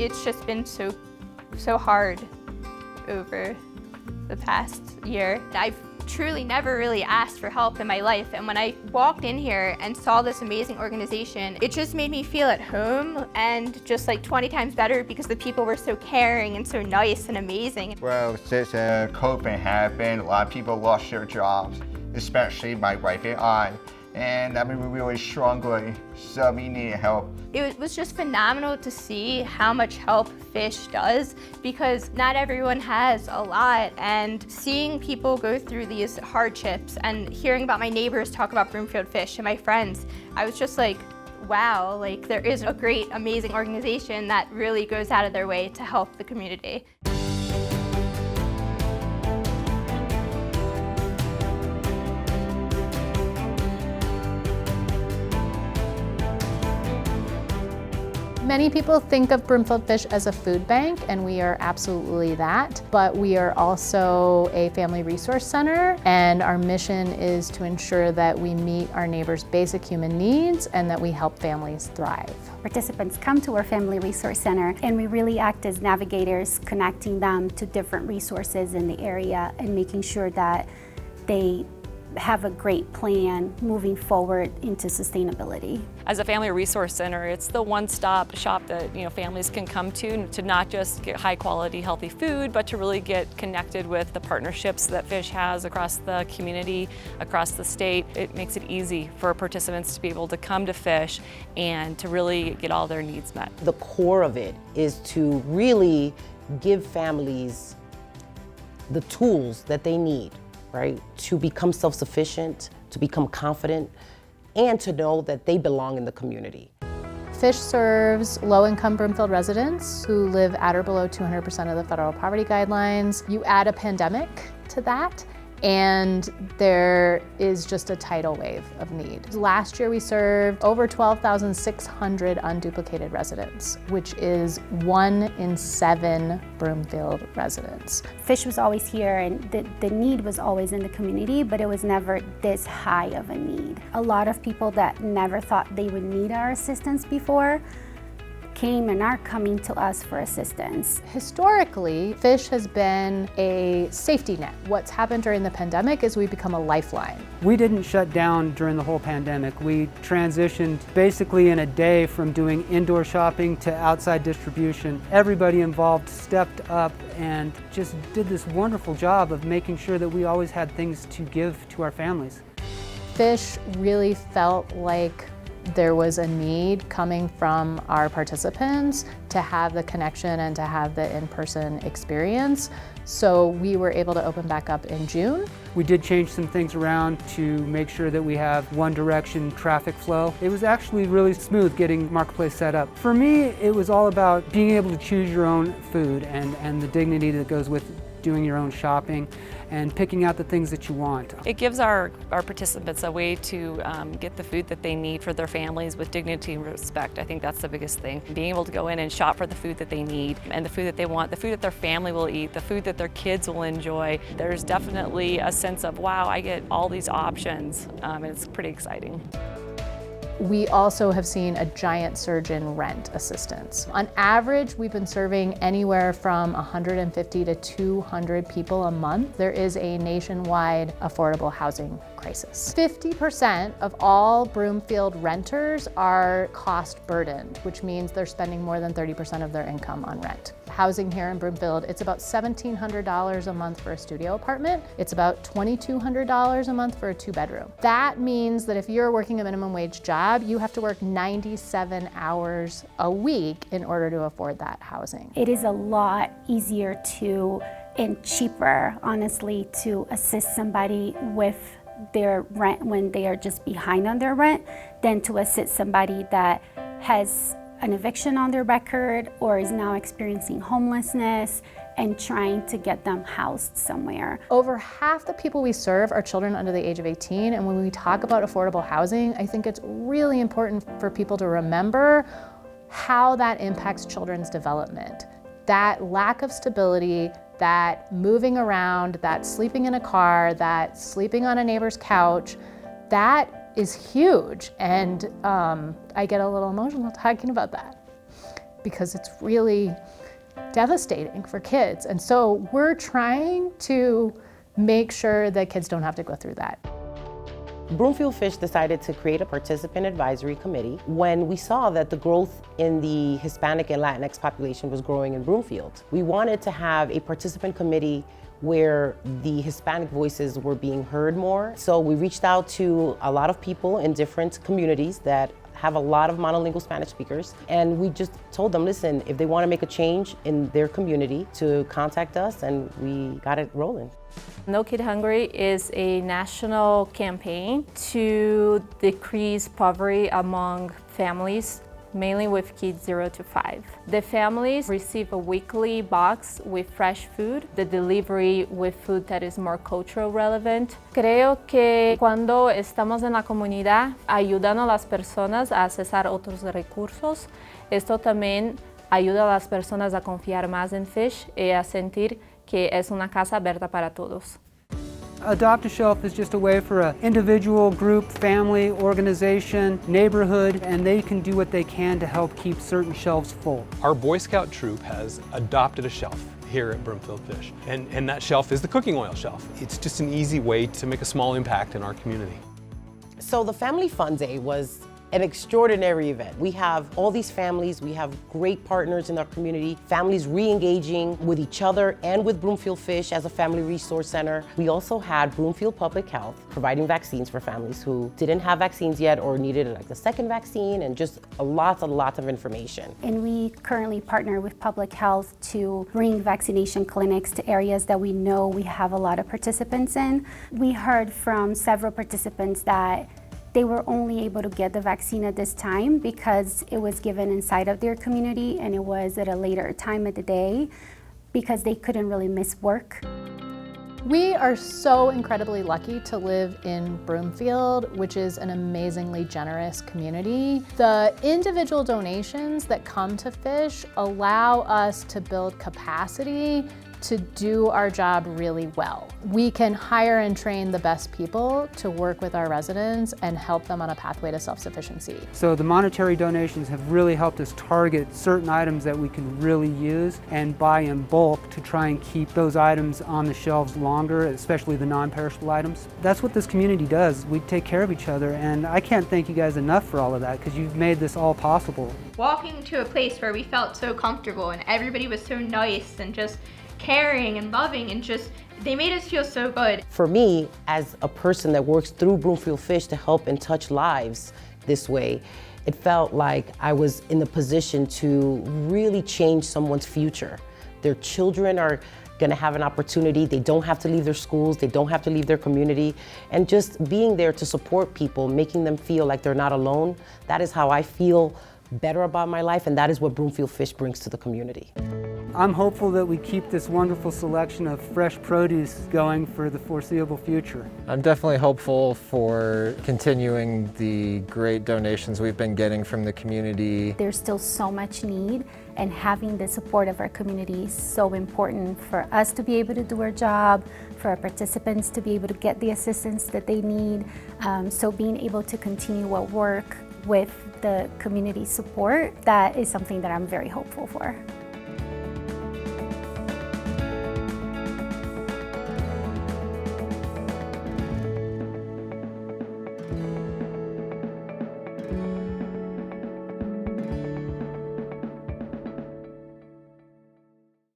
It's just been so hard over the past year. I've truly never really asked for help in my life, and when I walked in here and saw this amazing organization, it just made me feel at home and just like 20 times better because the people were so caring and so nice and amazing. Well, since COVID happened, a lot of people lost their jobs, especially my wife and I. And we were really struggling, so we needed help. It was just phenomenal to see how much help Fish does, because not everyone has a lot, and seeing people go through these hardships and hearing about my neighbors talk about Broomfield Fish and my friends, I was just like, wow, like there is a great, amazing organization that really goes out of their way to help the community. Many people think of Broomfield Fish as a food bank, and we are absolutely that, but we are also a family resource center, and our mission is to ensure that we meet our neighbors' basic human needs and that we help families thrive. Participants come to our Family Resource Center, and we really act as navigators, connecting them to different resources in the area and making sure that they have a great plan moving forward into sustainability. As a family resource center, it's the one-stop shop that families can come to not just get high-quality, healthy food, but to really get connected with the partnerships that Fish has across the community, across the state. It makes it easy for participants to be able to come to Fish and to really get all their needs met. The core of it is to really give families the tools that they need, right, to become self-sufficient, to become confident, and to know that they belong in the community. Fish serves low-income Broomfield residents who live at or below 200% of the federal poverty guidelines. You add a pandemic to that, and there is just a tidal wave of need. Last year we served over 12,600 unduplicated residents, which is 1 in 7 Broomfield residents. Fish was always here, and the need was always in the community, but it was never this high of a need. A lot of people that never thought they would need our assistance before came and are coming to us for assistance. Historically, Fish has been a safety net. What's happened during the pandemic is we become a lifeline. We didn't shut down during the whole pandemic. We transitioned basically in a day from doing indoor shopping to outside distribution. Everybody involved stepped up and just did this wonderful job of making sure that we always had things to give to our families. Fish really felt like there was a need coming from our participants to have the connection and to have the in-person experience. So we were able to open back up in June. We did change some things around to make sure that we have one direction traffic flow. It was actually really smooth getting Marketplace set up. For me, it was all about being able to choose your own food and the dignity that goes with doing your own shopping and picking out the things that you want. It gives our participants a way to get the food that they need for their families with dignity and respect. I think that's the biggest thing. Being able to go in and shop for the food that they need and the food that they want, the food that their family will eat, the food that their kids will enjoy. There's definitely a sense of, wow, I get all these options, and it's pretty exciting. We also have seen a giant surge in rent assistance. On average, we've been serving anywhere from 150 to 200 people a month. There is a nationwide affordable housing crisis. 50% of all Broomfield renters are cost burdened, which means they're spending more than 30% of their income on rent. Housing here in Broomfield, it's about $1,700 a month for a studio apartment. It's about $2,200 a month for a 2-bedroom. That means that if you're working a minimum wage job, you have to work 97 hours a week in order to afford that housing. It is a lot easier to and cheaper, honestly, to assist somebody with their rent when they are just behind on their rent than to assist somebody that has an eviction on their record or is now experiencing homelessness and trying to get them housed somewhere. Over half the people we serve are children under the age of 18, and when we talk about affordable housing, I think it's really important for people to remember how that impacts children's development. That lack of stability, that moving around, that sleeping in a car, that sleeping on a neighbor's couch, that is huge, and I get a little emotional talking about that. because it's really devastating for kids. And so we're trying to make sure that kids don't have to go through that. Broomfield Fish decided to create a participant advisory committee when we saw that the growth in the Hispanic and Latinx population was growing in Broomfield. We wanted to have a participant committee where the Hispanic voices were being heard more. So we reached out to a lot of people in different communities that have a lot of monolingual Spanish speakers, and we just told them, listen, if they want to make a change in their community, to contact us, and we got it rolling. No Kid Hungry is a national campaign to decrease poverty among families, mainly with kids 0 to 5. The families receive a weekly box with fresh food, the delivery with food that is more cultural relevant. Creo que cuando estamos en la comunidad ayudando a las personas a accesar otros recursos, esto también ayuda a las personas a confiar más en Fish y a sentir que es una casa abierta para todos. Adopt a Shelf is just a way for an individual, group, family, organization, neighborhood, and they can do what they can to help keep certain shelves full. Our Boy Scout troop has adopted a shelf here at Broomfield Fish, and that shelf is the cooking oil shelf. It's just an easy way to make a small impact in our community. So the Family Fun Day was an extraordinary event. We have all these families, we have great partners in our community, families re-engaging with each other and with Broomfield Fish as a family resource center. We also had Broomfield Public Health providing vaccines for families who didn't have vaccines yet or needed like the second vaccine, and just lots of information. And we currently partner with Public Health to bring vaccination clinics to areas that we know we have a lot of participants in. We heard from several participants that they were only able to get the vaccine at this time because it was given inside of their community and it was at a later time of the day because they couldn't really miss work. We are so incredibly lucky to live in Broomfield, which is an amazingly generous community. The individual donations that come to Fish allow us to build capacity to do our job really well. We can hire and train the best people to work with our residents and help them on a pathway to self-sufficiency. So the monetary donations have really helped us target certain items that we can really use and buy in bulk to try and keep those items on the shelves longer, especially the non-perishable items. That's what this community does. We take care of each other, and I can't thank you guys enough for all of that because you've made this all possible. Walking to a place where we felt so comfortable and everybody was so nice and just caring and loving, and just they made us feel so good. For me, as a person that works through Broomfield Fish to help and touch lives this way, it felt like I was in the position to really change someone's future. Their children are gonna have an opportunity. They don't have to leave their schools, they don't have to leave their community, and just being there to support people, making them feel like they're not alone, that is how I feel better about my life, and that is what Broomfield Fish brings to the community. I'm hopeful that we keep this wonderful selection of fresh produce going for the foreseeable future. I'm definitely hopeful for continuing the great donations we've been getting from the community. There's still so much need, and having the support of our community is so important for us to be able to do our job, for our participants to be able to get the assistance that they need. So being able to continue our work with the community support, that is something that I'm very hopeful for.